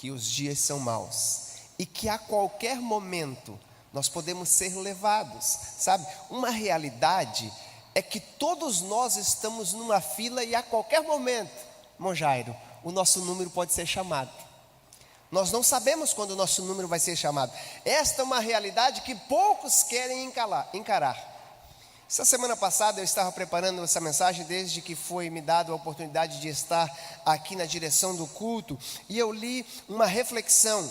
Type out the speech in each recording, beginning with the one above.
que os dias são maus e que a qualquer momento nós podemos ser levados, sabe? Uma realidade é que todos nós estamos numa fila e a qualquer momento, irmão Jairo, o nosso número pode ser chamado. Nós não sabemos quando o nosso número vai ser chamado. Esta é uma realidade que poucos querem encarar. Essa semana passada eu estava preparando essa mensagem desde que foi me dada a oportunidade de estar aqui na direção do culto, e eu li uma reflexão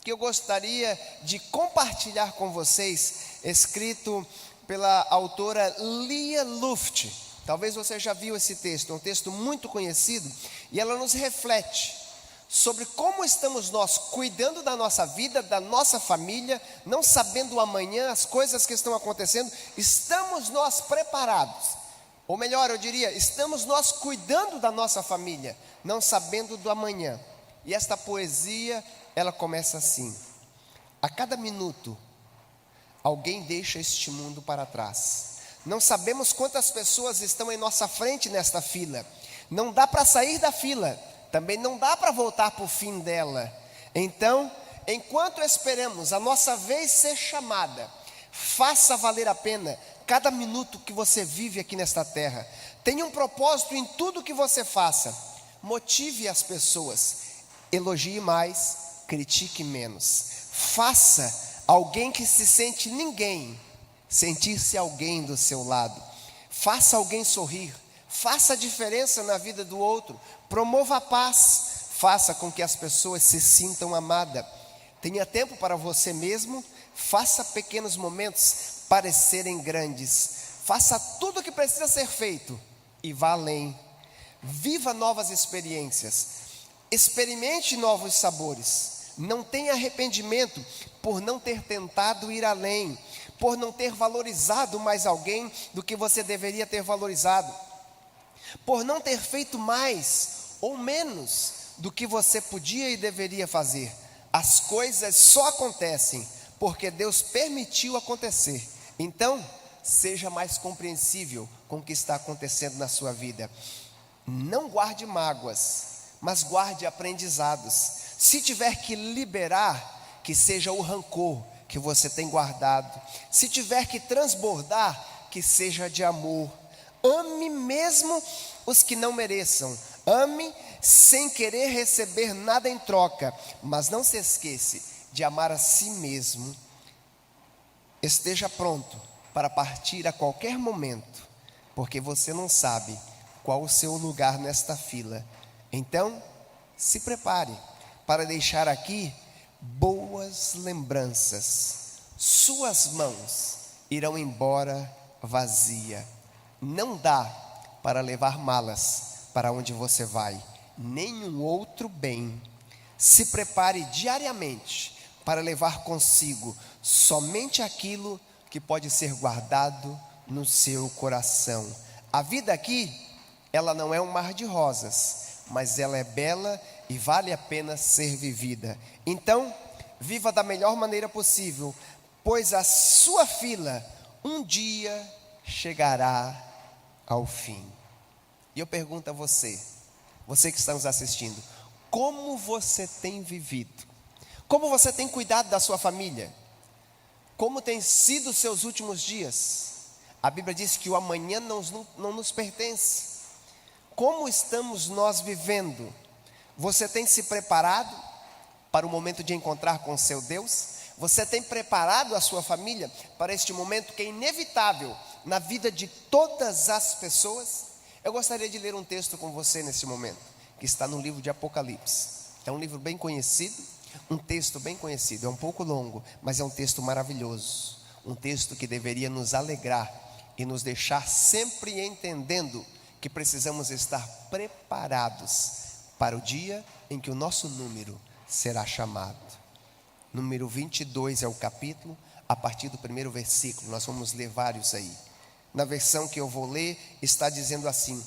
que eu gostaria de compartilhar com vocês, escrito pela autora Lia Luft. Talvez você já viu esse texto, é um texto muito conhecido, e ela nos reflete sobre como estamos nós cuidando da nossa vida, da nossa família, não sabendo amanhã as coisas que estão acontecendo. Estamos nós preparados? Ou melhor, eu diria, estamos nós cuidando da nossa família, não sabendo do amanhã? E esta poesia, ela começa assim: a cada minuto, alguém deixa este mundo para trás. Não sabemos quantas pessoas estão em nossa frente nesta fila. Não dá para sair da fila, também não dá para voltar para o fim dela. Então, enquanto esperamos a nossa vez ser chamada, faça valer a pena cada minuto que você vive aqui nesta terra. Tenha um propósito em tudo que você faça. Motive as pessoas, elogie mais, critique menos. Faça alguém que se sente ninguém sentir-se alguém do seu lado. Faça alguém sorrir. Faça a diferença na vida do outro. Promova a paz. Faça com que as pessoas se sintam amadas. Tenha tempo para você mesmo. Faça pequenos momentos parecerem grandes. Faça tudo o que precisa ser feito e vá além. Viva novas experiências. Experimente novos sabores. Não tenha arrependimento por não ter tentado ir além, por não ter valorizado mais alguém do que você deveria ter valorizado, por não ter feito mais ou menos do que você podia e deveria fazer. As coisas só acontecem porque Deus permitiu acontecer. Então, seja mais compreensível com o que está acontecendo na sua vida. Não guarde mágoas, mas guarde aprendizados. Se tiver que liberar, que seja o rancor que você tem guardado. Se tiver que transbordar, que seja de amor. Ame mesmo os que não mereçam. Ame sem querer receber nada em troca, mas não se esqueça de amar a si mesmo. Esteja pronto para partir a qualquer momento, porque você não sabe qual o seu lugar nesta fila. Então, se prepare para deixar aqui boas lembranças. Suas mãos irão embora vazia. Não dá para levar malas para onde você vai, nenhum outro bem. Se prepare diariamente para levar consigo somente aquilo que pode ser guardado no seu coração. A vida aqui, ela não é um mar de rosas, mas ela é bela e vale a pena ser vivida. Então, viva da melhor maneira possível, pois a sua fila um dia chegará ao fim. E eu pergunto a você, você que está nos assistindo, como você tem vivido? Como você tem cuidado da sua família? Como tem sido os seus últimos dias? A Bíblia diz que o amanhã não nos pertence. Como estamos nós vivendo? Você tem se preparado para o momento de encontrar com o seu Deus? Você tem preparado a sua família para este momento que é inevitável na vida de todas as pessoas? Eu gostaria de ler um texto com você nesse momento, que está no livro de Apocalipse. É um livro bem conhecido, um texto bem conhecido, é um pouco longo, mas é um texto maravilhoso. Um texto que deveria nos alegrar e nos deixar sempre entendendo que precisamos estar preparados para o dia em que o nosso número será chamado. Número 22 é o capítulo, a partir do primeiro versículo. Nós vamos ler vários aí. Na versão que eu vou ler, está dizendo assim,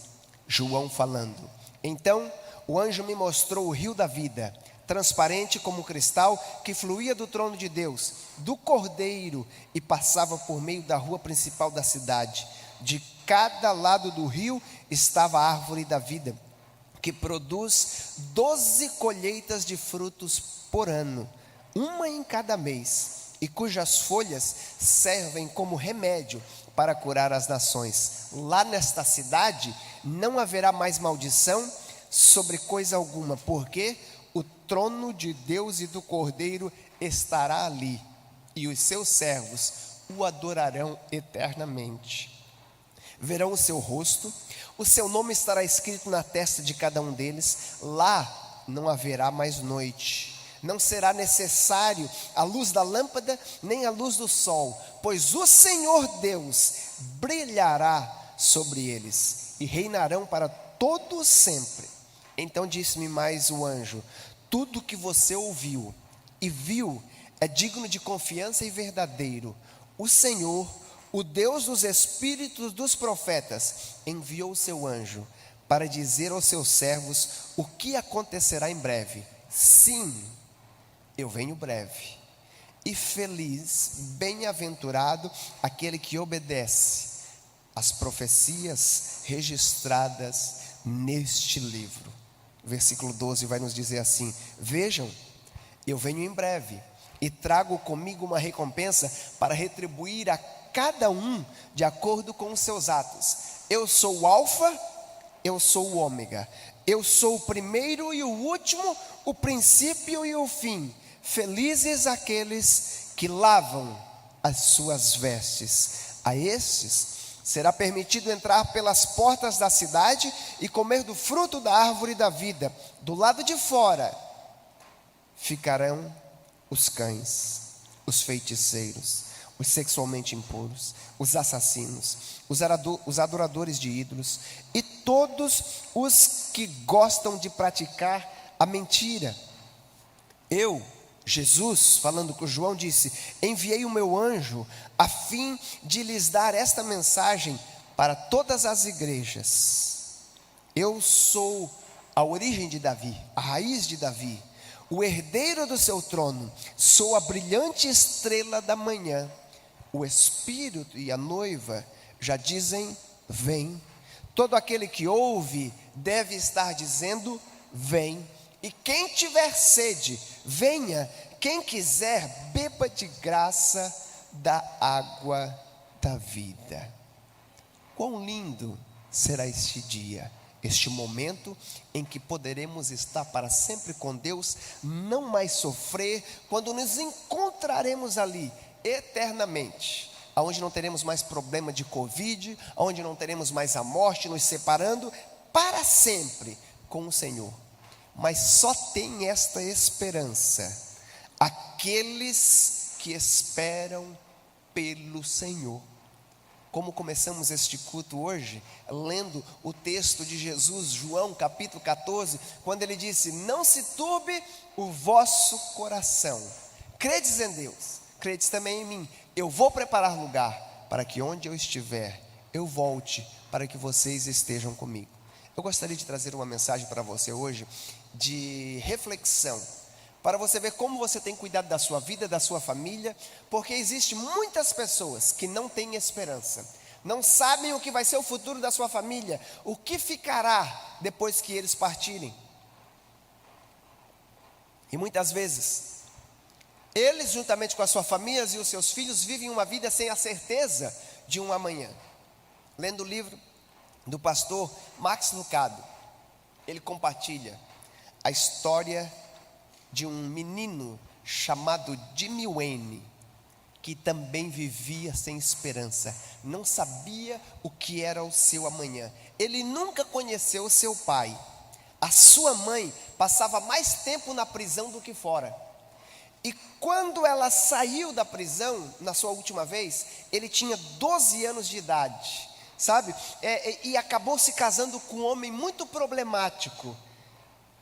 João falando: então o anjo me mostrou o rio da vida, transparente como cristal, que fluía do trono de Deus, do Cordeiro, e passava por meio da rua principal da cidade. De cada lado do rio estava a árvore da vida, que produz 12 colheitas de frutos por ano, uma em cada mês, e cujas folhas servem como remédio para curar as nações. Lá nesta cidade não haverá mais maldição sobre coisa alguma, porque o trono de Deus e do Cordeiro estará ali, e os seus servos o adorarão eternamente. Verão o seu rosto, o seu nome estará escrito na testa de cada um deles. Lá não haverá mais noite, não será necessário a luz da lâmpada, nem a luz do sol, pois o Senhor Deus brilhará sobre eles, e reinarão para todo sempre. Então disse-me mais o anjo: tudo que você ouviu e viu é digno de confiança e verdadeiro. O Senhor, o Deus dos espíritos dos profetas, enviou o seu anjo para dizer aos seus servos o que acontecerá em breve. Sim, eu venho breve. E feliz, bem-aventurado aquele que obedece às profecias registradas neste livro. Versículo 12 vai nos dizer assim: vejam, eu venho em breve e trago comigo uma recompensa para retribuir a cada um de acordo com os seus atos. Eu sou o Alfa, eu sou o Ômega, eu sou o primeiro e o último, o princípio e o fim. Felizes aqueles que lavam as suas vestes. A estes será permitido entrar pelas portas da cidade e comer do fruto da árvore da vida. Do lado de fora ficarão os cães, os feiticeiros, os sexualmente impuros, os assassinos, os adoradores de ídolos e todos os que gostam de praticar a mentira. Eu, Jesus, falando com João, disse: enviei o meu anjo a fim de lhes dar esta mensagem para todas as igrejas. Eu sou a origem de Davi, a raiz de Davi, o herdeiro do seu trono, sou a brilhante estrela da manhã. O Espírito e a noiva já dizem: vem. Todo aquele que ouve deve estar dizendo: vem. E quem tiver sede, venha. Quem quiser, beba de graça da água da vida. Quão lindo será este dia, este momento em que poderemos estar para sempre com Deus, não mais sofrer, quando nos encontraremos ali eternamente, aonde não teremos mais problema de Covid, aonde não teremos mais a morte nos separando, para sempre com o Senhor. Mas só tem esta esperança aqueles que esperam pelo Senhor. Como começamos este culto hoje, lendo o texto de Jesus, João capítulo 14, quando ele disse: não se turbe o vosso coração, credes em Deus, credes também em mim. Eu vou preparar lugar para que onde eu estiver, eu volte para que vocês estejam comigo. Eu gostaria de trazer uma mensagem para você hoje, de reflexão, para você ver como você tem cuidado da sua vida, da sua família, porque existem muitas pessoas que não têm esperança, não sabem o que vai ser o futuro da sua família, o que ficará depois que eles partirem. E muitas vezes, eles juntamente com as suas famílias e os seus filhos vivem uma vida sem a certeza de um amanhã. Lendo o livro do pastor Max Lucado, ele compartilha a história de um menino chamado Jimmy Wayne, que também vivia sem esperança, não sabia o que era o seu amanhã. Ele nunca conheceu o seu pai. A sua mãe passava mais tempo na prisão do que fora. E quando ela saiu da prisão, na sua última vez, ele tinha 12 anos de idade, sabe? E acabou se casando com um homem muito problemático.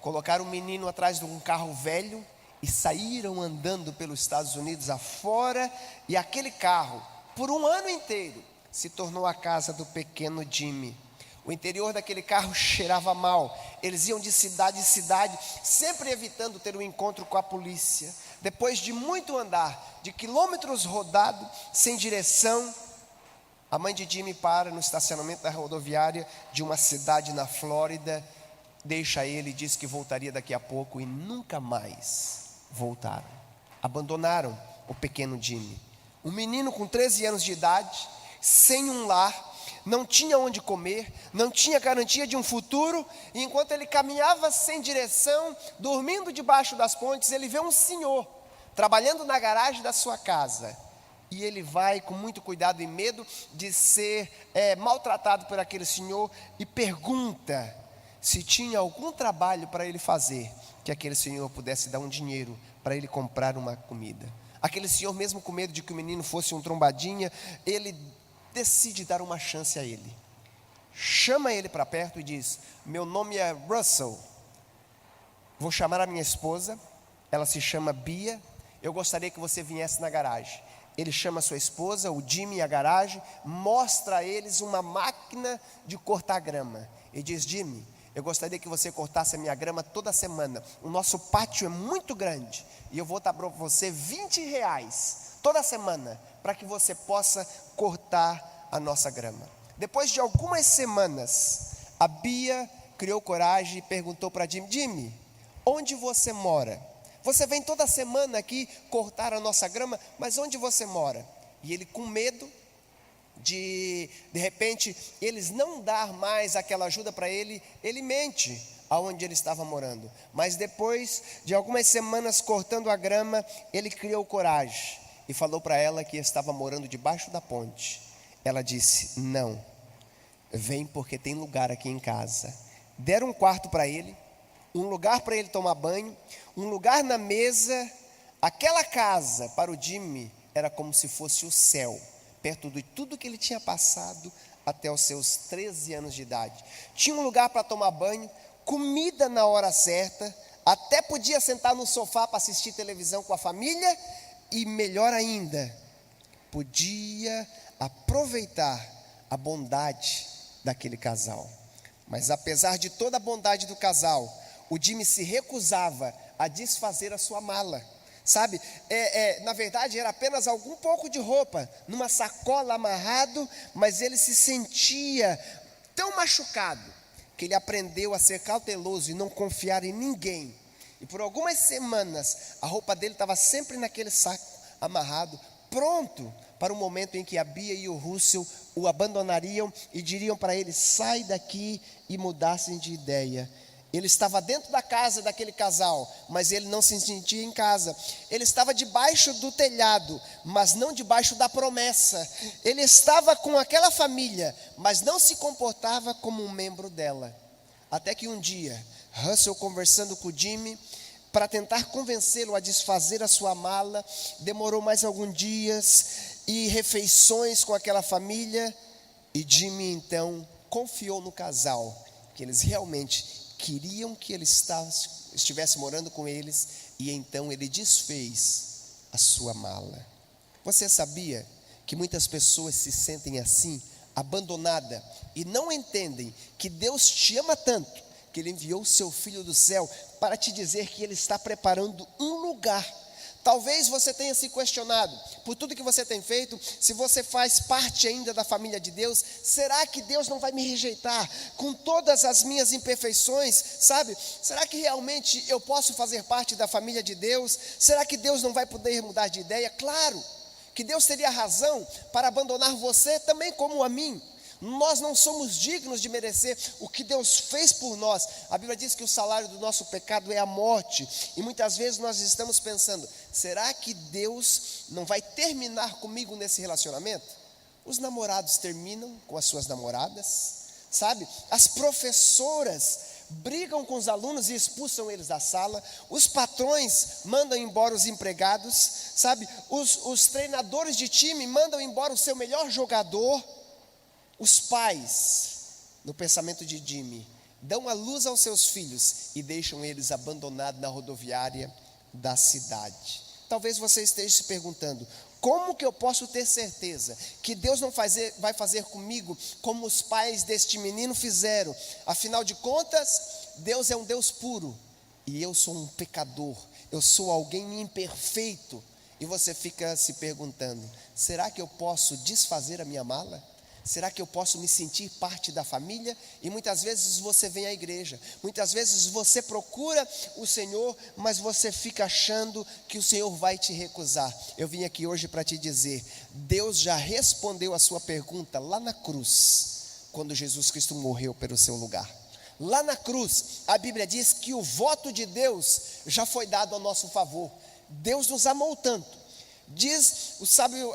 Colocaram o menino atrás de um carro velho e saíram andando pelos Estados Unidos afora, e aquele carro, por um ano inteiro, se tornou a casa do pequeno Jimmy. O interior daquele carro cheirava mal, eles iam de cidade em cidade, sempre evitando ter um encontro com a polícia. Depois de muito andar, de quilômetros rodados, sem direção, a mãe de Jimmy para no estacionamento da rodoviária de uma cidade na Flórida, deixa ele, disse que voltaria daqui a pouco e nunca mais voltaram. Abandonaram o pequeno Jimmy, um menino com 13 anos de idade, sem um lar, não tinha onde comer, não tinha garantia de um futuro. E enquanto ele caminhava sem direção, dormindo debaixo das pontes, ele vê um senhor trabalhando na garagem da sua casa. E ele vai com muito cuidado e medo de ser maltratado por aquele senhor, e pergunta se tinha algum trabalho para ele fazer, que aquele senhor pudesse dar um dinheiro para ele comprar uma comida. Aquele senhor, mesmo com medo de que o menino fosse um trombadinha, ele decide dar uma chance a ele. Chama ele para perto e diz: meu nome é Russell, vou chamar a minha esposa, ela se chama Bia, eu gostaria que você viesse na garagem. Ele chama a sua esposa, o Jimmy, e a garagem, mostra a eles uma máquina de cortar grama, e diz: Jimmy, eu gostaria que você cortasse a minha grama toda semana, o nosso pátio é muito grande, e eu vou dar para você R$20 toda semana, para que você possa cortar a nossa grama. Depois de algumas semanas, a Bia criou coragem e perguntou para Jimmy: Jimmy, onde você mora? Você vem toda semana aqui cortar a nossa grama, mas onde você mora? E ele, com medo de repente eles não dar mais aquela ajuda para ele, ele mente aonde ele estava morando. Mas depois de algumas semanas cortando a grama, ele criou coragem e falou para ela que estava morando debaixo da ponte. Ela disse: não, vem, porque tem lugar aqui em casa. Deram um quarto para ele, um lugar para ele tomar banho, um lugar na mesa. Aquela casa para o Jimmy era como se fosse o céu, perto de tudo que ele tinha passado até os seus 13 anos de idade. Tinha um lugar para tomar banho, comida na hora certa, até podia sentar no sofá para assistir televisão com a família, e melhor ainda, podia aproveitar a bondade daquele casal. Mas apesar de toda a bondade do casal, o Jimmy se recusava a desfazer a sua mala. Sabe, na verdade era apenas algum pouco de roupa, numa sacola amarrado, mas ele se sentia tão machucado, que ele aprendeu a ser cauteloso e não confiar em ninguém. E por algumas semanas, a roupa dele estava sempre naquele saco amarrado, pronto para o momento em que a Bia e o Russell o abandonariam e diriam para ele: sai daqui, e mudassem de ideia. Ele estava dentro da casa daquele casal, mas ele não se sentia em casa. Ele estava debaixo do telhado, mas não debaixo da promessa. Ele estava com aquela família, mas não se comportava como um membro dela. Até que um dia, Russell, conversando com o Jimmy, para tentar convencê-lo a desfazer a sua mala, demorou mais alguns dias e refeições com aquela família, e Jimmy então confiou no casal, que eles realmente queriam que ele estivesse morando com eles, e então ele desfez a sua mala. Você sabia que muitas pessoas se sentem assim, abandonada, e não entendem que Deus te ama tanto, que Ele enviou o seu Filho do céu para te dizer que Ele está preparando um lugar. Talvez você tenha se questionado, por tudo que você tem feito, se você faz parte ainda da família de Deus. Será que Deus não vai me rejeitar com todas as minhas imperfeições, sabe? Será que realmente eu posso fazer parte da família de Deus? Será que Deus não vai poder mudar de ideia? Claro que Deus teria razão para abandonar você também como a mim. Nós não somos dignos de merecer o que Deus fez por nós. A Bíblia diz que o salário do nosso pecado é a morte. E muitas vezes nós estamos pensando: será que Deus não vai terminar comigo nesse relacionamento? Os namorados terminam com as suas namoradas, sabe? As professoras brigam com os alunos e expulsam eles da sala. Os patrões mandam embora os empregados, sabe? Os treinadores de time mandam embora o seu melhor jogador. Os pais, no pensamento de Jimmy, dão a luz aos seus filhos e deixam eles abandonados na rodoviária da cidade. Talvez você esteja se perguntando: como que eu posso ter certeza que Deus não vai fazer comigo como os pais deste menino fizeram? Afinal de contas, Deus é um Deus puro e eu sou um pecador, eu sou alguém imperfeito. E você fica se perguntando: será que eu posso desfazer a minha mala? Será que eu posso me sentir parte da família? E muitas vezes você vem à igreja, muitas vezes você procura o Senhor, mas você fica achando que o Senhor vai te recusar. Eu vim aqui hoje para te dizer, Deus já respondeu a sua pergunta lá na cruz, quando Jesus Cristo morreu pelo seu lugar. Lá na cruz, a Bíblia diz que o voto de Deus já foi dado a nosso favor. Deus nos amou tanto. Diz o sábio,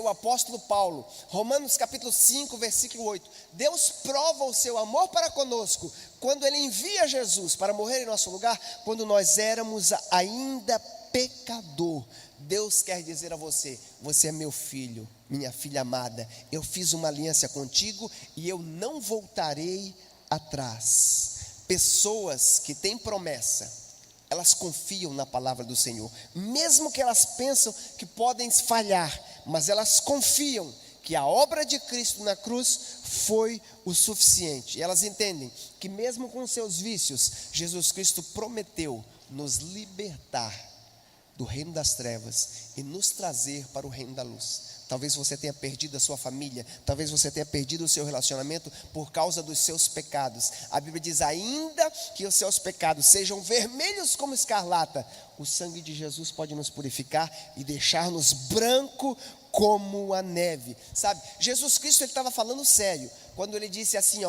o apóstolo Paulo, Romanos capítulo 5, versículo 8, Deus prova o seu amor para conosco, quando Ele envia Jesus para morrer em nosso lugar, quando nós éramos ainda pecador. Deus quer dizer a você, você é meu filho, minha filha amada, eu fiz uma aliança contigo e eu não voltarei atrás. Pessoas que têm promessa, elas confiam na palavra do Senhor, mesmo que elas pensam que podem falhar, mas elas confiam que a obra de Cristo na cruz foi o suficiente. E elas entendem que mesmo com seus vícios, Jesus Cristo prometeu nos libertar do reino das trevas e nos trazer para o reino da luz. Talvez você tenha perdido a sua família, talvez você tenha perdido o seu relacionamento por causa dos seus pecados. A Bíblia diz, ainda que os seus pecados sejam vermelhos como escarlata, o sangue de Jesus pode nos purificar e deixar-nos branco como a neve. Sabe, Jesus Cristo, ele estava falando sério, quando ele disse assim,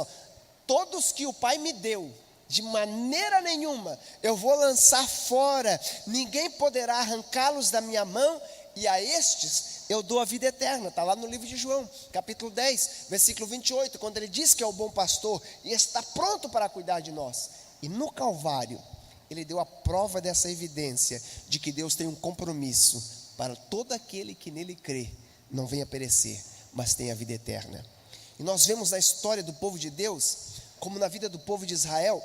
todos que o Pai me deu, de maneira nenhuma eu vou lançar fora, ninguém poderá arrancá-los da minha mão, e a estes eu dou a vida eterna. Está lá no livro de João, capítulo 10, versículo 28, quando ele diz que é o bom pastor e está pronto para cuidar de nós. E no Calvário, ele deu a prova dessa evidência, de que Deus tem um compromisso para todo aquele que nele crê, não venha perecer, mas tenha a vida eterna. E nós vemos na história do povo de Deus, como na vida do povo de Israel,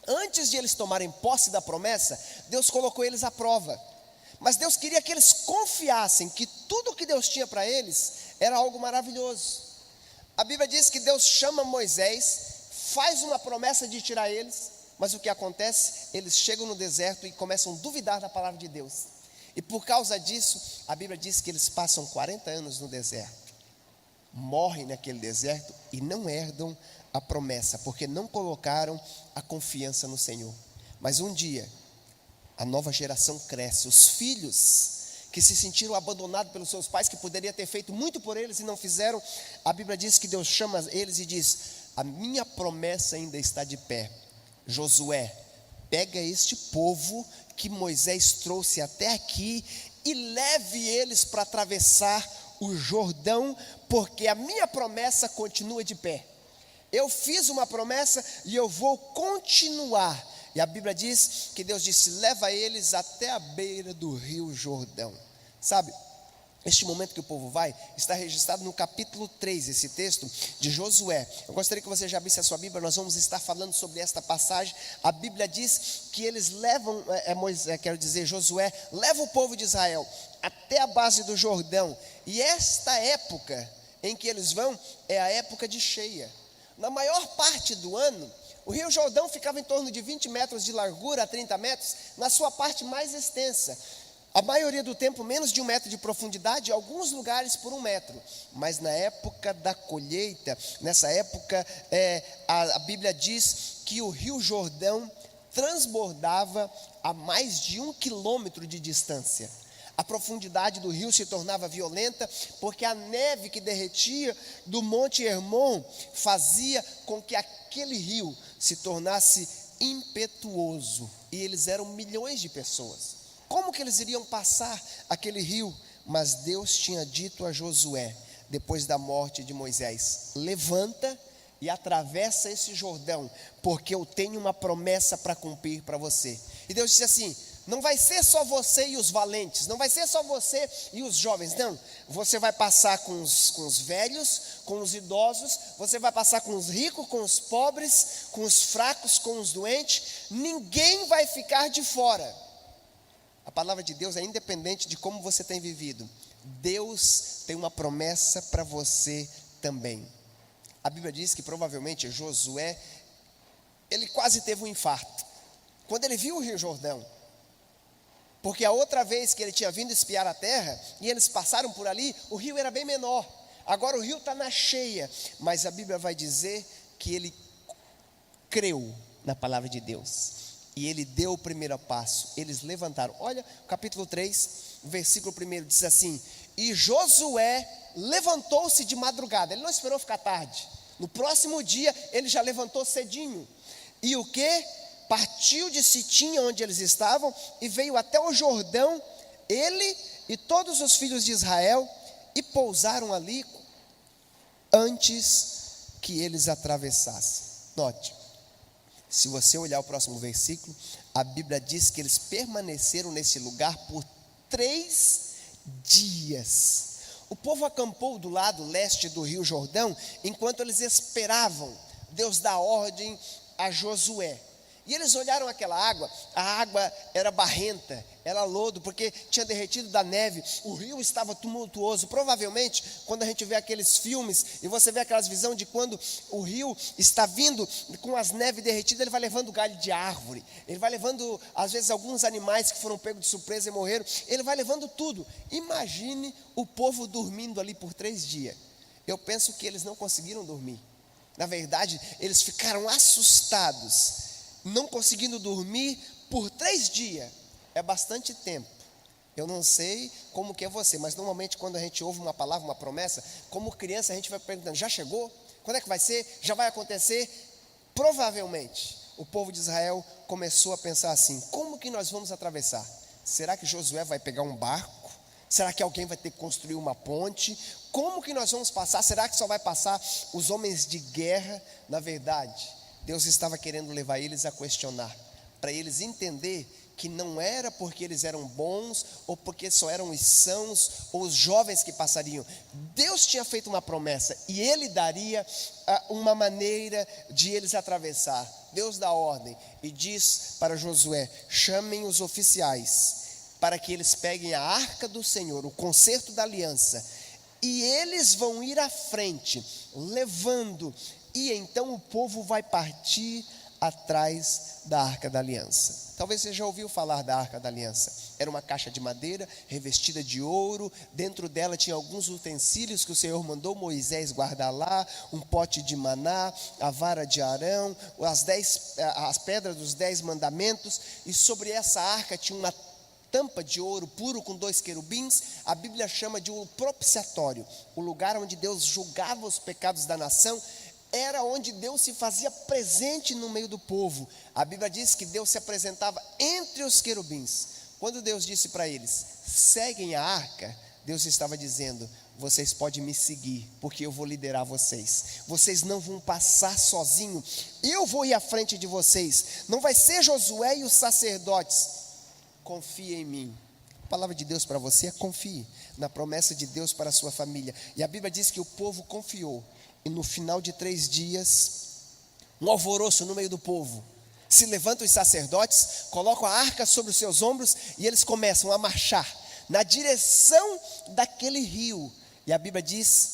antes de eles tomarem posse da promessa, Deus colocou eles à prova. Mas Deus queria que eles confiassem que tudo que Deus tinha para eles era algo maravilhoso. A Bíblia diz que Deus chama Moisés, faz uma promessa de tirar eles, mas o que acontece? Eles chegam no deserto e começam a duvidar da palavra de Deus. E por causa disso, a Bíblia diz que eles passam 40 anos no deserto, morrem naquele deserto e não herdam a promessa, porque não colocaram a confiança no Senhor. Mas um dia, a nova geração cresce, os filhos que se sentiram abandonados pelos seus pais, que poderiam ter feito muito por eles e não fizeram, a Bíblia diz que Deus chama eles e diz, a minha promessa ainda está de pé. Josué, pega este povo que Moisés trouxe até aqui e leve eles para atravessar o Jordão, porque a minha promessa continua de pé. Eu fiz uma promessa e eu vou continuar. E a Bíblia diz que Deus disse, leva eles até a beira do rio Jordão. Sabe, este momento que o povo vai, está registrado no capítulo 3, esse texto de Josué. Eu gostaria que você já abrisse a sua Bíblia, nós vamos estar falando sobre esta passagem. A Bíblia diz que eles levam, Josué leva o povo de Israel até a base do Jordão. E esta época em que eles vão, é a época de cheia. Na maior parte do ano, o rio Jordão ficava em torno de 20 metros de largura a 30 metros, na sua parte mais extensa. A maioria do tempo, menos de 1 metro de profundidade, em alguns lugares por 1 metro. Mas na época da colheita, nessa época, a Bíblia diz que o rio Jordão transbordava a mais de 1 quilômetro de distância. A profundidade do rio se tornava violenta, porque a neve que derretia do Monte Hermon fazia com que aquele rio se tornasse impetuoso. E eles eram milhões de pessoas. Como que eles iriam passar aquele rio? Mas Deus tinha dito a Josué, depois da morte de Moisés, levanta e atravessa esse Jordão, porque eu tenho uma promessa para cumprir para você. E Deus disse assim, não vai ser só você e os valentes, não vai ser só você e os jovens, não. Você vai passar com os velhos, com os idosos, você vai passar com os ricos, com os pobres, com os fracos, com os doentes, ninguém vai ficar de fora. A palavra de Deus é independente de como você tem vivido. Deus tem uma promessa para você também. A Bíblia diz que provavelmente Josué, ele quase teve um infarto quando ele viu o rio Jordão. Porque a outra vez que ele tinha vindo espiar a terra, e eles passaram por ali, o rio era bem menor. agora o rio está na cheia, mas a Bíblia vai dizer que ele creu na palavra de Deus, e ele deu o primeiro passo, eles levantaram. Olha, capítulo 3, versículo 1, diz assim: e Josué levantou-se de madrugada, ele não esperou ficar tarde, no próximo dia ele já levantou cedinho, e o que? Partiu de Sitim, onde eles estavam, e veio até o Jordão, ele e todos os filhos de Israel, e pousaram ali antes que eles atravessassem. Note, se você olhar o próximo versículo, a Bíblia diz que eles permaneceram nesse lugar por 3 dias. O povo acampou do lado leste do rio Jordão, enquanto eles esperavam Deus dar ordem a Josué. E eles olharam aquela água, a água era barrenta, era lodo, porque tinha derretido da neve, o rio estava tumultuoso. Provavelmente, quando a gente vê aqueles filmes, e você vê aquelas visões de quando o rio está vindo com as neves derretidas, ele vai levando galho de árvore, ele vai levando, às vezes, alguns animais que foram pegos de surpresa e morreram, ele vai levando tudo. Imagine o povo dormindo ali por 3 dias. Eu penso que eles não conseguiram dormir. Na verdade, eles ficaram assustados, não conseguindo dormir por 3 dias, é bastante tempo. Eu não sei como que é você, mas normalmente quando a gente ouve uma palavra, uma promessa, como criança a gente vai perguntando: já chegou? Quando é que vai ser? Já vai acontecer? Provavelmente, o povo de Israel começou a pensar assim: como que nós vamos atravessar? Será que Josué vai pegar um barco? Será que alguém vai ter que construir uma ponte? Como que nós vamos passar? Será que só vai passar os homens de guerra? Na verdade, Deus estava querendo levar eles a questionar, para eles entender que não era porque eles eram bons, ou porque só eram os sãos, ou os jovens que passariam. Deus tinha feito uma promessa, e Ele daria uma maneira de eles atravessar. Deus dá ordem, e diz para Josué: chamem os oficiais, para que eles peguem a arca do Senhor, o concerto da aliança, e eles vão ir à frente, levando, e então o povo vai partir atrás da arca da aliança. Talvez você já ouviu falar da arca da aliança. Era uma caixa de madeira revestida de ouro, dentro dela tinha alguns utensílios que o Senhor mandou Moisés guardar lá: um pote de maná, a vara de Arão, as pedras dos 10 mandamentos, e sobre essa arca tinha uma tampa de ouro puro com 2 querubins. A Bíblia chama de o propiciatório, o lugar onde Deus julgava os pecados da nação. Era onde Deus se fazia presente no meio do povo. A Bíblia diz que Deus se apresentava entre os querubins. Quando Deus disse para eles: seguem a arca, Deus estava dizendo: vocês podem me seguir, porque eu vou liderar vocês. Vocês não vão passar sozinho, eu vou ir à frente de vocês. Não vai ser Josué e os sacerdotes. Confie em mim. A palavra de Deus para você é: confie na promessa de Deus para a sua família. E a Bíblia diz que o povo confiou. E no final de 3 dias, um alvoroço no meio do povo. Se levantam os sacerdotes, colocam a arca sobre os seus ombros, e eles começam a marchar na direção daquele rio. E a Bíblia diz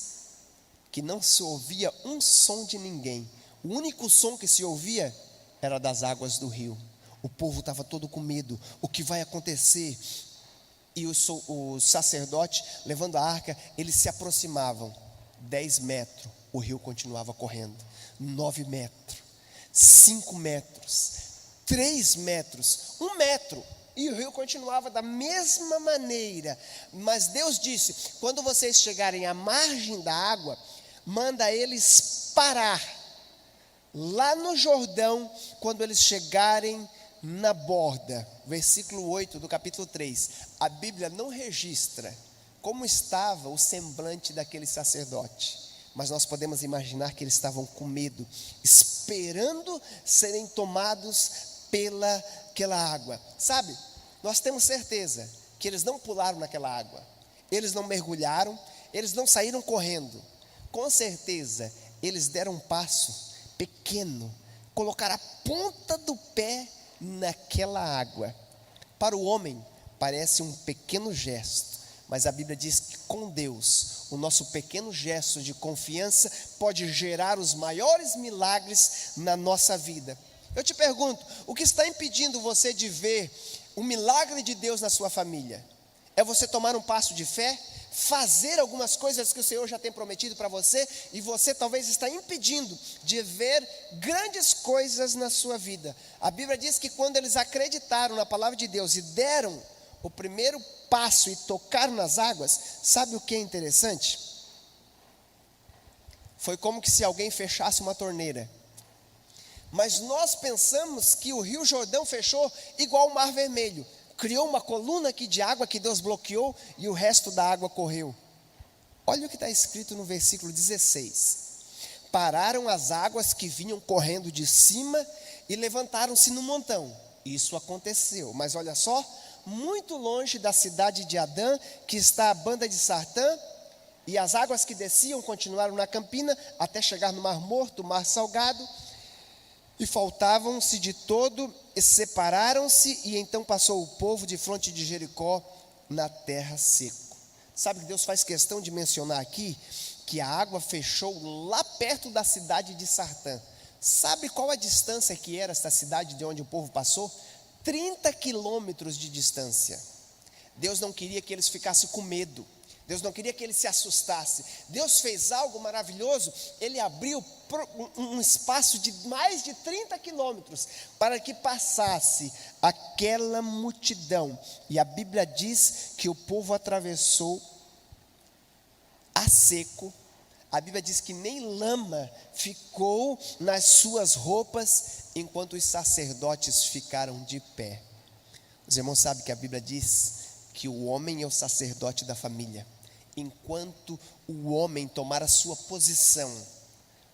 que não se ouvia um som de ninguém. O único som que se ouvia era das águas do rio. O povo estava todo com medo. O que vai acontecer? E os sacerdotes, levando a arca, eles se aproximavam. 10 metros, o rio continuava correndo. 9 metros, 5 metros, 3 metros, 1 metro, e o rio continuava da mesma maneira. Mas Deus disse: quando vocês chegarem à margem da água, manda eles parar lá no Jordão. Quando eles chegarem na borda, versículo 8 do capítulo 3, a Bíblia não registra como estava o semblante daquele sacerdote, mas nós podemos imaginar que eles estavam com medo, esperando serem tomados pelaquela água. Sabe, nós temos certeza que eles não pularam naquela água, eles não mergulharam, eles não saíram correndo. Com certeza eles deram um passo pequeno, colocaram a ponta do pé naquela água. Para o homem parece um pequeno gesto, mas a Bíblia diz que com Deus, o nosso pequeno gesto de confiança pode gerar os maiores milagres na nossa vida. Eu te pergunto: o que está impedindo você de ver o milagre de Deus na sua família? É você tomar um passo de fé? fazer algumas coisas que o Senhor já tem prometido para você, e você talvez está impedindo de ver grandes coisas na sua vida. A Bíblia diz que quando eles acreditaram na palavra de Deus e deram o primeiro passo e tocaram nas águas, sabe o que é interessante? Foi como que se alguém fechasse uma torneira. Mas nós pensamos que o Rio Jordão fechou igual o Mar Vermelho. Criou uma coluna aqui de água que Deus bloqueou e o resto da água correu. Olha o que está escrito no versículo 16. Pararam as águas que vinham correndo de cima e levantaram-se no montão. Isso aconteceu, mas olha só, muito longe da cidade de Adã, que está a banda de Sartã, e as águas que desciam continuaram na campina, até chegar no Mar Morto, Mar Salgado, e faltavam-se de todo, e separaram-se, e então passou o povo de fronte de Jericó na terra seco. Sabe que Deus faz questão de mencionar aqui, que a água fechou lá perto da cidade de Sartã. Sabe qual a distância que era essa cidade de onde o povo passou? 30 quilômetros de distância. Deus não queria que eles ficassem com medo. Deus não queria que eles se assustassem. Deus fez algo maravilhoso. Ele abriu um espaço de mais de 30 quilômetros para que passasse aquela multidão. E a Bíblia diz que o povo atravessou a seco. A Bíblia diz que nem lama ficou nas suas roupas, enquanto os sacerdotes ficaram de pé. Os irmãos sabem que a Bíblia diz que o homem é o sacerdote da família. Enquanto o homem tomar a sua posição,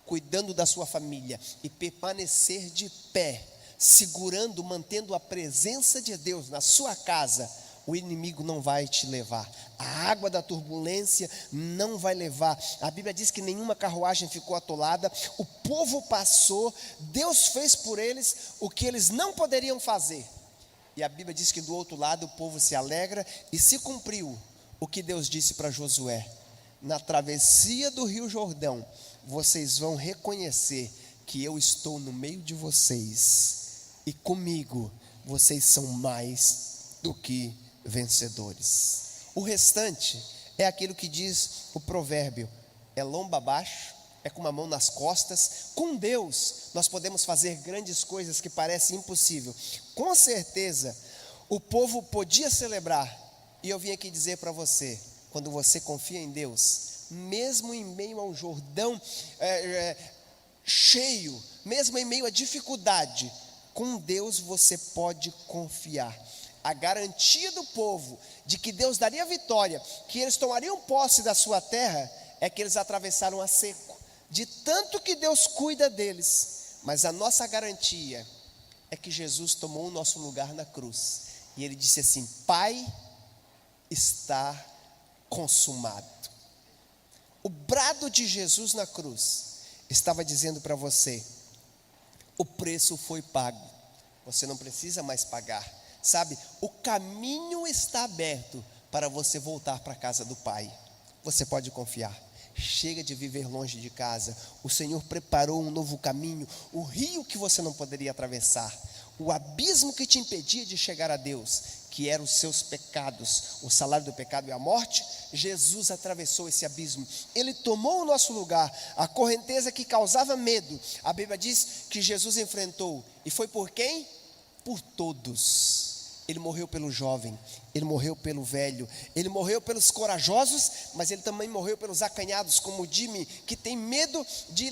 cuidando da sua família, e permanecer de pé, segurando, mantendo a presença de Deus na sua casa, o inimigo não vai te levar. A água da turbulência não vai levar. A Bíblia diz que nenhuma carruagem ficou atolada. O povo passou. Deus fez por eles o que eles não poderiam fazer. E a Bíblia diz que do outro lado o povo se alegra. E se cumpriu o que Deus disse para Josué: na travessia do Rio Jordão, vocês vão reconhecer que eu estou no meio de vocês, e comigo vocês são mais do que vencedores. O restante é aquilo que diz o provérbio: é lomba abaixo, é com uma mão nas costas. Com Deus nós podemos fazer grandes coisas que parecem impossível. Com certeza o povo podia celebrar, e eu vim aqui dizer para você: quando você confia em Deus, mesmo em meio ao Jordão cheio, mesmo em meio à dificuldade, com Deus você pode confiar. A garantia do povo de que Deus daria vitória, que eles tomariam posse da sua terra, é que eles atravessaram a seco, de tanto que Deus cuida deles. Mas a nossa garantia é que Jesus tomou o nosso lugar na cruz, e Ele disse assim: Pai, está consumado. O brado de Jesus na cruz estava dizendo para você: o preço foi pago, você não precisa mais pagar. Sabe, o caminho está aberto para você voltar para a casa do Pai. Você pode confiar. Chega de viver longe de casa. O Senhor preparou um novo caminho. O rio que você não poderia atravessar, o abismo que te impedia de chegar a Deus, que eram os seus pecados, o salário do pecado é a morte. Jesus atravessou esse abismo. Ele tomou o nosso lugar. A correnteza que causava medo, a Bíblia diz que Jesus enfrentou. E foi por quem? Por todos. Ele morreu pelo jovem, Ele morreu pelo velho, Ele morreu pelos corajosos, mas Ele também morreu pelos acanhados, como o Jimmy, que tem medo de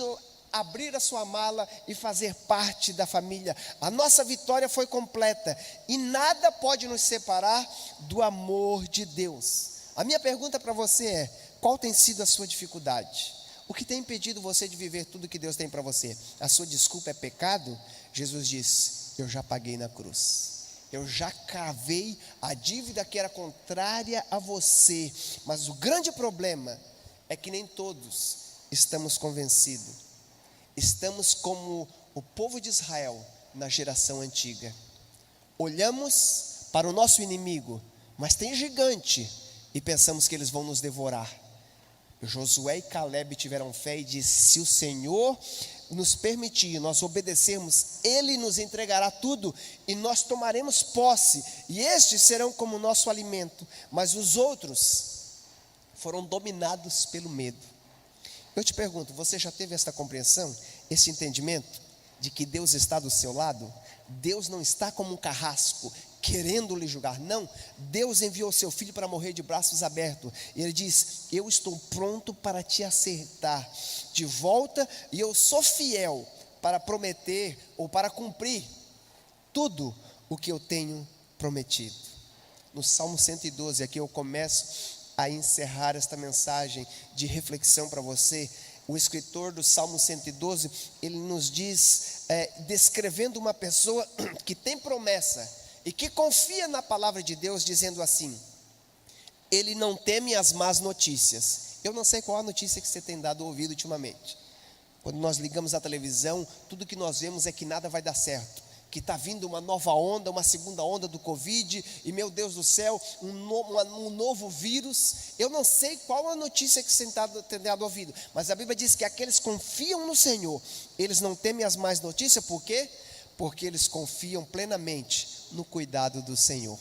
abrir a sua mala e fazer parte da família. A nossa vitória foi completa, e nada pode nos separar do amor de Deus. A minha pergunta para você é: qual tem sido a sua dificuldade? O que tem impedido você de viver tudo que Deus tem para você? A sua desculpa é pecado? Jesus disse: eu já paguei na cruz. Eu já cravei a dívida que era contrária a você. Mas o grande problema é que nem todos estamos convencidos. Estamos como o povo de Israel na geração antiga. Olhamos para o nosso inimigo, mas tem gigante, e pensamos que eles vão nos devorar. Josué e Caleb tiveram fé e disse: se o Senhor nos permitir, nós obedecermos, Ele nos entregará tudo, e nós tomaremos posse, e estes serão como nosso alimento. Mas os outros foram dominados pelo medo. Eu te pergunto, você já teve essa compreensão, esse entendimento de que Deus está do seu lado? Deus não está como um carrasco querendo lhe julgar, não. Deus enviou seu filho para morrer de braços abertos, e ele diz: eu estou pronto para te acertar de volta, e eu sou fiel para prometer ou para cumprir tudo o que eu tenho prometido. No Salmo 112, aqui eu começo a encerrar esta mensagem de reflexão para você. O escritor do Salmo 112, ele nos diz, descrevendo uma pessoa que tem promessa e que confia na palavra de Deus, dizendo assim: ele não teme as más notícias. Eu não sei qual a notícia que você tem dado ouvido ultimamente. Quando nós ligamos a televisão, tudo que nós vemos é que nada vai dar certo, que está vindo uma nova onda, uma segunda onda do Covid, e meu Deus do céu, um novo vírus. Eu não sei qual a notícia que você tem dado ouvido, mas a Bíblia diz que aqueles que confiam no Senhor, eles não temem as más notícias. Por quê? Porque eles confiam plenamente no cuidado do Senhor.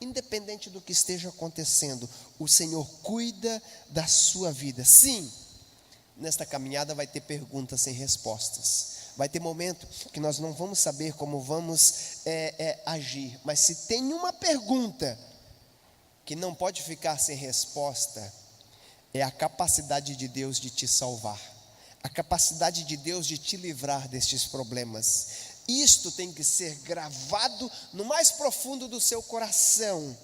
Independente do que esteja acontecendo, o Senhor cuida da sua vida. Sim, nesta caminhada vai ter perguntas sem respostas. Vai ter momento que nós não vamos saber como vamos agir. Mas se tem uma pergunta que não pode ficar sem resposta, é a capacidade de Deus de te salvar, a capacidade de Deus de te livrar destes problemas. Isto tem que ser gravado no mais profundo do seu coração,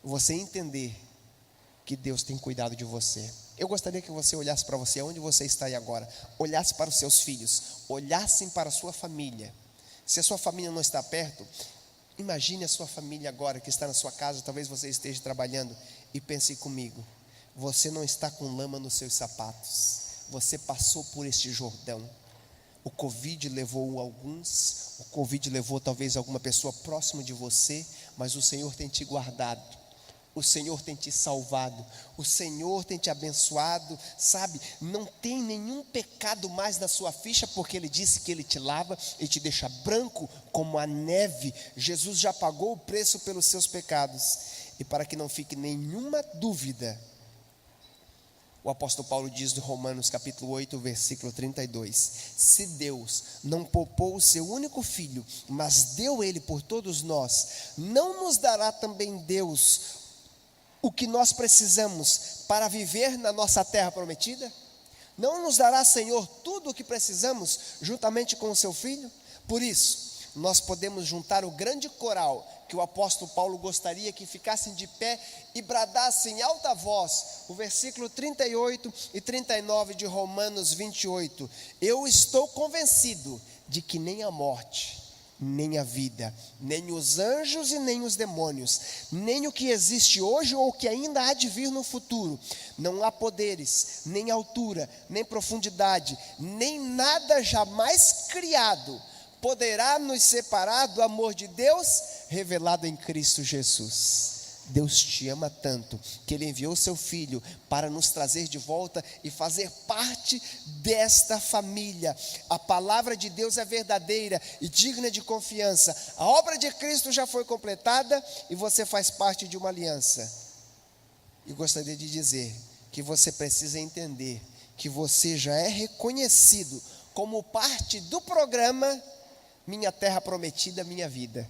você entender que Deus tem cuidado de você. Eu gostaria que você olhasse para você, onde você está aí agora, olhasse para os seus filhos, olhassem para a sua família. Se a sua família não está perto, imagine a sua família agora, que está na sua casa, talvez você esteja trabalhando, e pense comigo: você não está com lama nos seus sapatos, você passou por este Jordão. O Covid levou alguns, o Covid levou talvez alguma pessoa próxima de você, mas o Senhor tem te guardado, o Senhor tem te salvado, o Senhor tem te abençoado, sabe? Não tem nenhum pecado mais na sua ficha, porque Ele disse que Ele te lava e te deixa branco como a neve. Jesus já pagou o preço pelos seus pecados. E para que não fique nenhuma dúvida, o apóstolo Paulo diz no Romanos capítulo 8, versículo 32, se Deus não poupou o seu único filho, mas deu ele por todos nós, não nos dará também Deus o que nós precisamos para viver na nossa terra prometida? Não nos dará, Senhor, tudo o que precisamos juntamente com o seu filho? Por isso, nós podemos juntar o grande coral que o apóstolo Paulo gostaria que ficassem de pé e bradassem em alta voz, o versículo 38 e 39 de Romanos 28. Eu estou convencido de que nem a morte, nem a vida, nem os anjos e nem os demônios, nem o que existe hoje ou o que ainda há de vir no futuro, não há poderes, nem altura, nem profundidade, nem nada jamais criado poderá nos separar do amor de Deus revelado em Cristo Jesus. Deus te ama tanto que Ele enviou seu Filho para nos trazer de volta e fazer parte desta família. A palavra de Deus é verdadeira e digna de confiança. A obra de Cristo já foi completada e você faz parte de uma aliança. E gostaria de dizer que você precisa entender que você já é reconhecido como parte do programa Minha Terra Prometida, Minha Vida.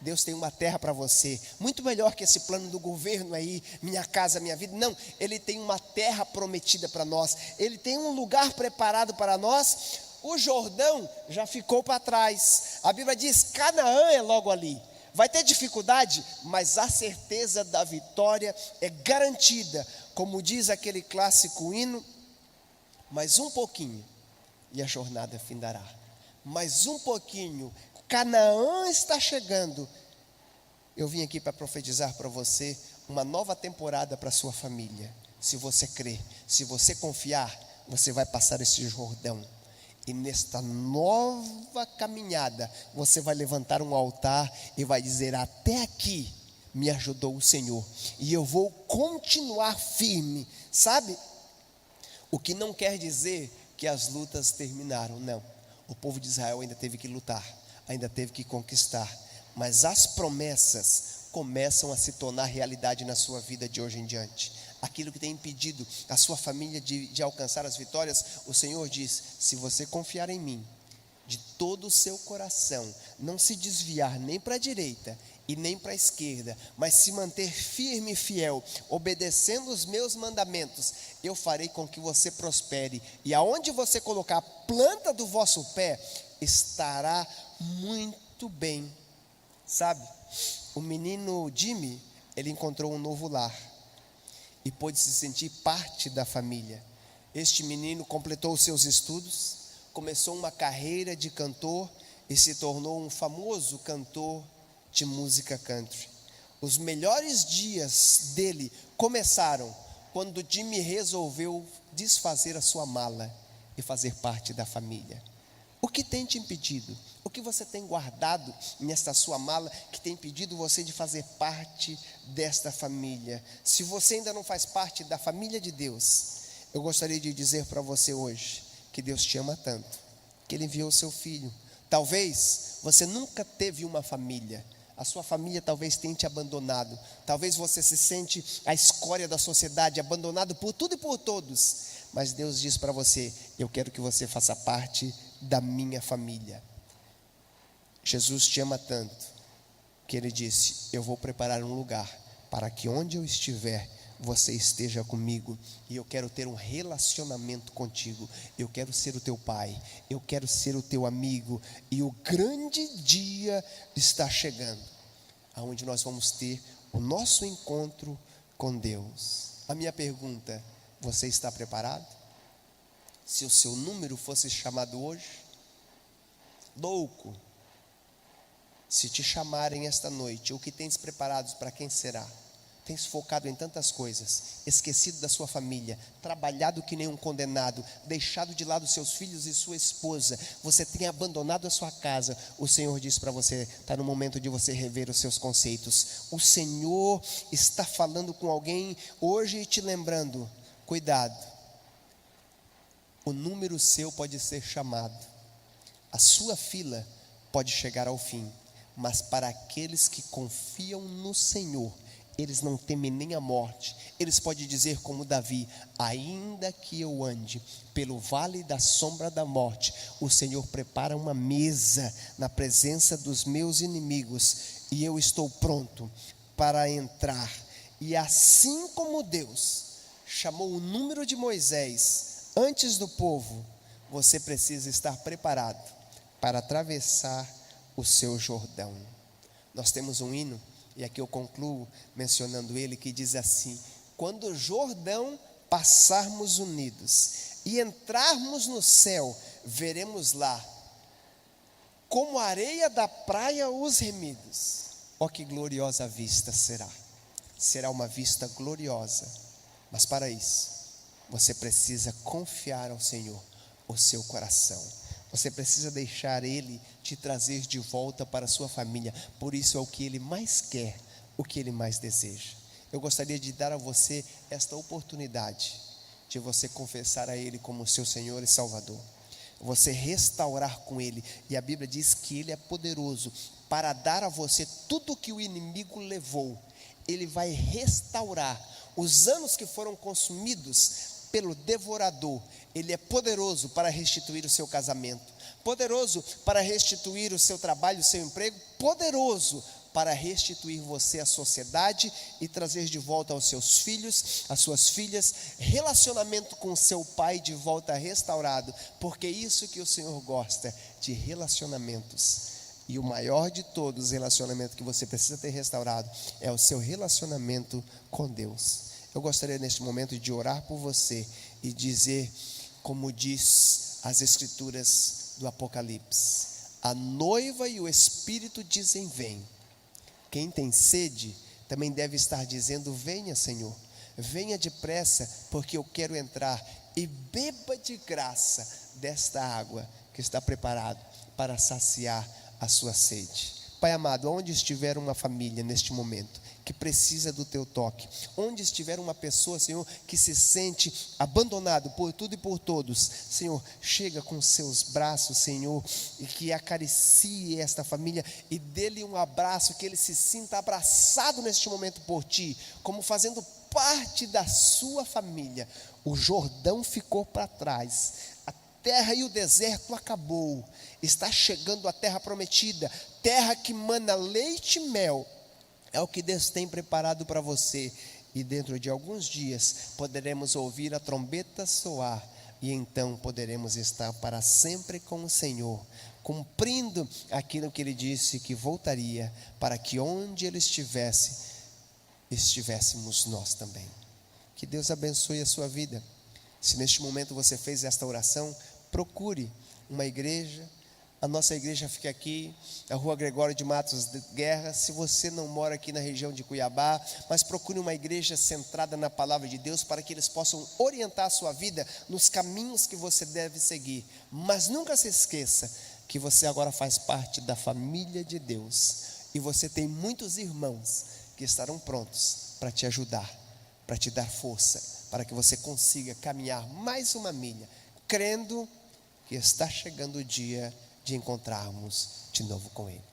Deus tem uma terra para você, muito melhor que esse plano do governo aí, Minha Casa, Minha Vida. Não, Ele tem uma terra prometida para nós, Ele tem um lugar preparado para nós. O Jordão já ficou para trás, a Bíblia diz, Canaã é logo ali. Vai ter dificuldade, mas a certeza da vitória é garantida, como diz aquele clássico hino, mais um pouquinho e a jornada findará. Mais um pouquinho, Canaã está chegando. Eu vim aqui para profetizar para você uma nova temporada para a sua família. Se você crer, se você confiar, você vai passar esse Jordão. E nesta nova caminhada, você vai levantar um altar e vai dizer, até aqui me ajudou o Senhor, e eu vou continuar firme, sabe? O que não quer dizer que as lutas terminaram, não. O povo de Israel ainda teve que lutar, ainda teve que conquistar, mas as promessas começam a se tornar realidade na sua vida de hoje em diante. aquilo que tem impedido a sua família de alcançar as vitórias, o Senhor diz: se você confiar em mim de todo o seu coração, não se desviar nem para a direita e nem para a esquerda, mas se manter firme e fiel, obedecendo os meus mandamentos, eu farei com que você prospere, e aonde você colocar a planta do vosso pé, estará muito bem. Sabe, o menino Jimmy, ele encontrou um novo lar e pôde se sentir parte da família. Este menino completou os seus estudos, começou uma carreira de cantor e se tornou um famoso cantor de música country. Os melhores dias dele começaram quando Jimmy resolveu desfazer a sua mala e fazer parte da família. O que tem te impedido? O que você tem guardado nesta sua mala que tem impedido você de fazer parte desta família? Se você ainda não faz parte da família de Deus, eu gostaria de dizer para você hoje que Deus te ama tanto, que Ele enviou o seu Filho. Talvez você nunca teve uma família, a sua família talvez tenha te abandonado, talvez você se sente a escória da sociedade, abandonado por tudo e por todos, mas Deus diz para você: eu quero que você faça parte da minha família. Jesus te ama tanto que Ele disse: eu vou preparar um lugar para que onde eu estiver, você esteja comigo, e eu quero ter um relacionamento contigo, eu quero ser o teu pai, eu quero ser o teu amigo, e o grande dia está chegando, aonde nós vamos ter o nosso encontro com Deus. A minha pergunta: você está preparado? Se o seu número fosse chamado hoje, louco, se te chamarem esta noite, o que tens preparado, para quem será? Tens focado em tantas coisas, esquecido da sua família, trabalhado que nem um condenado, deixado de lado seus filhos e sua esposa, você tem abandonado a sua casa. O Senhor diz para você: está no momento de você rever os seus conceitos. O Senhor está falando com alguém hoje e te lembrando: cuidado, o número seu pode ser chamado, a sua fila pode chegar ao fim, mas para aqueles que confiam no Senhor, eles não temem nem a morte. Eles podem dizer como Davi: ainda que eu ande pelo vale da sombra da morte, o Senhor prepara uma mesa na presença dos meus inimigos, e eu estou pronto para entrar. E assim como Deus chamou o número de Moisés antes do povo, você precisa estar preparado para atravessar o seu Jordão. Nós temos um hino, e aqui eu concluo mencionando ele, que diz assim: quando o Jordão passarmos unidos e entrarmos no céu, veremos lá como a areia da praia os remidos. Ó, que gloriosa vista será! Será uma vista gloriosa, mas para isso você precisa confiar ao Senhor o seu coração. Você precisa deixar Ele te trazer de volta para a sua família. Por isso é o que Ele mais quer, o que Ele mais deseja. Eu gostaria de dar a você esta oportunidade de você confessar a Ele como seu Senhor e Salvador, você restaurar com Ele. E a Bíblia diz que Ele é poderoso para dar a você tudo o que o inimigo levou. Ele vai restaurar os anos que foram consumidos pelo devorador. Ele é poderoso para restituir o seu casamento, poderoso para restituir o seu trabalho, o seu emprego, poderoso para restituir você à sociedade e trazer de volta aos seus filhos, às suas filhas, relacionamento com seu pai de volta restaurado, porque é isso que o Senhor gosta, de relacionamentos. E o maior de todos os relacionamentos que você precisa ter restaurado é o seu relacionamento com Deus. Eu gostaria neste momento de orar por você e dizer, como diz as escrituras do Apocalipse: a noiva e o Espírito dizem: vem. Quem tem sede também deve estar dizendo: venha, Senhor, venha depressa, porque eu quero entrar, e beba de graça desta água que está preparado para saciar a sua sede. Pai amado, onde estiver uma família neste momento que precisa do teu toque, onde estiver uma pessoa, Senhor, que se sente abandonado por tudo e por todos, Senhor, chega com seus braços, Senhor, e que acaricie esta família e dê-lhe um abraço, que ele se sinta abraçado neste momento por ti, como fazendo parte da sua família. O Jordão ficou para trás, a terra e o deserto acabou, está chegando a terra prometida, terra que mana leite e mel. É o que Deus tem preparado para você. E dentro de alguns dias poderemos ouvir a trombeta soar, e então poderemos estar para sempre com o Senhor, cumprindo aquilo que Ele disse que voltaria, para que onde Ele estivesse, estivéssemos nós também. Que Deus abençoe a sua vida. Se neste momento você fez esta oração, procure uma igreja. A nossa igreja fica aqui, a Rua Gregório de Matos de Guerra. Se você não mora aqui na região de Cuiabá, mas procure uma igreja centrada na palavra de Deus, para que eles possam orientar a sua vida nos caminhos que você deve seguir. Mas nunca se esqueça que você agora faz parte da família de Deus, e você tem muitos irmãos que estarão prontos para te ajudar, para te dar força, para que você consiga caminhar mais uma milha, crendo que está chegando o dia de encontrarmos de novo com Ele.